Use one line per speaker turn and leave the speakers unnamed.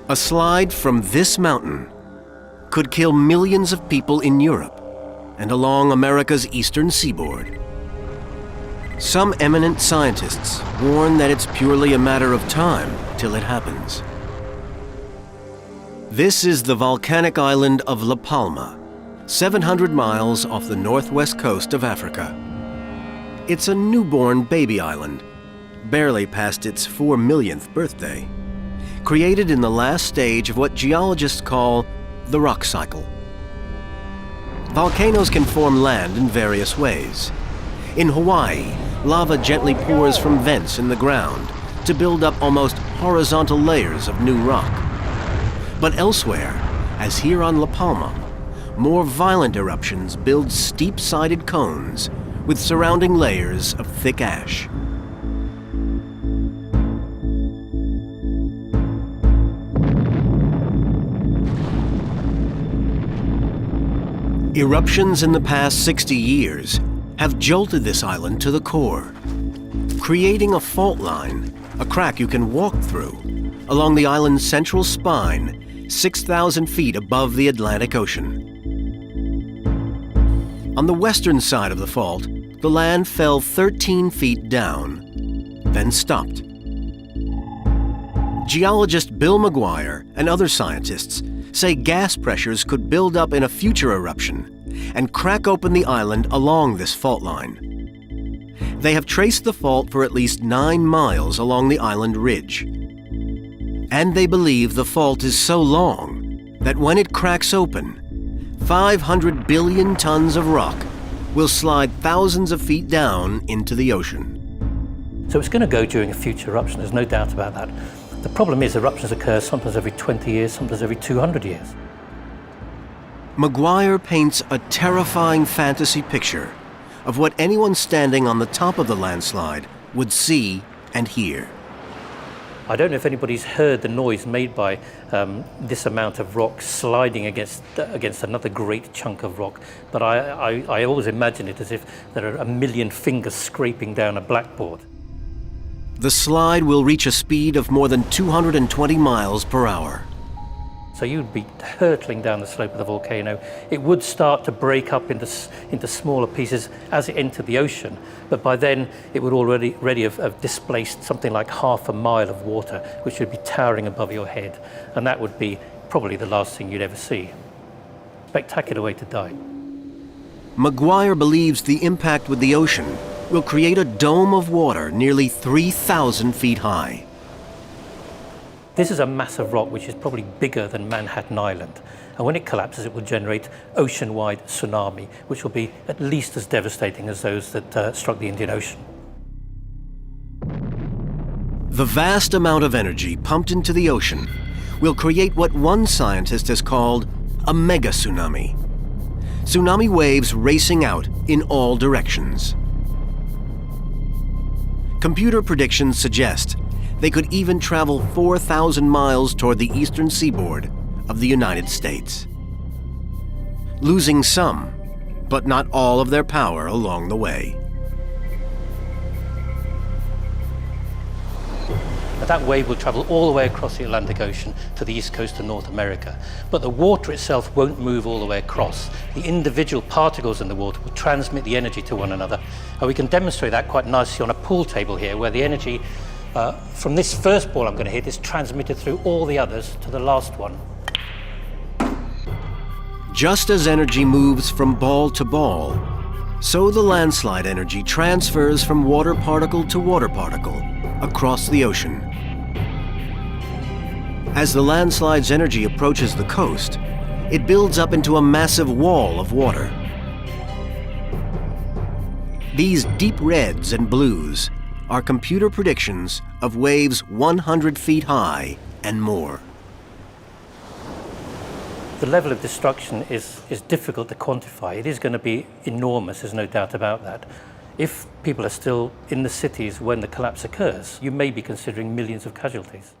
A slide from this mountain could kill millions of people in Europe and along America's eastern seaboard. Some eminent scientists warn that it's purely a matter of time till it happens. This is the volcanic island of La Palma, 700 miles off the northwest coast of Africa. It's a newborn baby island, barely past its 4 millionth birthday, created in the last stage of what geologists call the rock cycle. Volcanoes can form land in various ways. In Hawaii, lava gently pours from vents in the ground to build up almost horizontal layers of new rock. But elsewhere, as here on La Palma, more violent eruptions build steep-sided cones with surrounding layers of thick ash. Eruptions in the past 60 years have jolted this island to the core, creating a fault line, a crack you can walk through, along the island's central spine, 6,000 feet above the Atlantic Ocean. On the western side of the fault, the land fell 13 feet down, then stopped. Geologist Bill McGuire and other scientists say gas pressures could build up in a future eruption and crack open the island along this fault line. They have traced the fault for at least 9 miles along the island ridge. And they believe the fault is so long that when it cracks open, 500 billion tons of rock will slide thousands of feet down into the ocean.
So it's going to go during a future eruption, there's no doubt about that. The problem is eruptions occur sometimes every 20 years, sometimes every 200 years.
McGuire paints a terrifying fantasy picture of what anyone standing on the top of the landslide would see and hear.
I don't know if anybody's heard the noise made by this amount of rock sliding against another great chunk of rock, but I always imagine it as if there are a million fingers scraping down a blackboard.
The slide will reach a speed of more than 220 miles per hour.
So you'd be hurtling down the slope of the volcano. It would start to break up into smaller pieces as it entered the ocean, but by then it would already have displaced something like half a mile of water, which would be towering above your head, and that would be probably the last thing you'd ever see. Spectacular way to die.
McGuire believes the impact with the ocean will create a dome of water nearly 3,000 feet high.
This is a massive rock which is probably bigger than Manhattan Island, and when it collapses it will generate ocean-wide tsunami, which will be at least as devastating as those that struck the Indian Ocean.
The vast amount of energy pumped into the ocean will create what one scientist has called a megatsunami. Tsunami waves racing out in all directions. Computer predictions suggest they could even travel 4,000 miles toward the eastern seaboard of the United States, losing some, but not all of their power along the way.
That wave will travel all the way across the Atlantic Ocean to the east coast of North America. But the water itself won't move all the way across. The individual particles in the water will transmit the energy to one another. And we can demonstrate that quite nicely on a pool table here, where the energy from this first ball I'm going to hit is transmitted through all the others to the last one.
Just as energy moves from ball to ball, so the landslide energy transfers from water particle to water particle across the ocean. As the landslide's energy approaches the coast, it builds up into a massive wall of water. These deep reds and blues are computer predictions of waves 100 feet high and more.
The level of destruction is difficult to quantify. It is going to be enormous, there's no doubt about that. If people are still in the cities when the collapse occurs, you may be considering millions of casualties.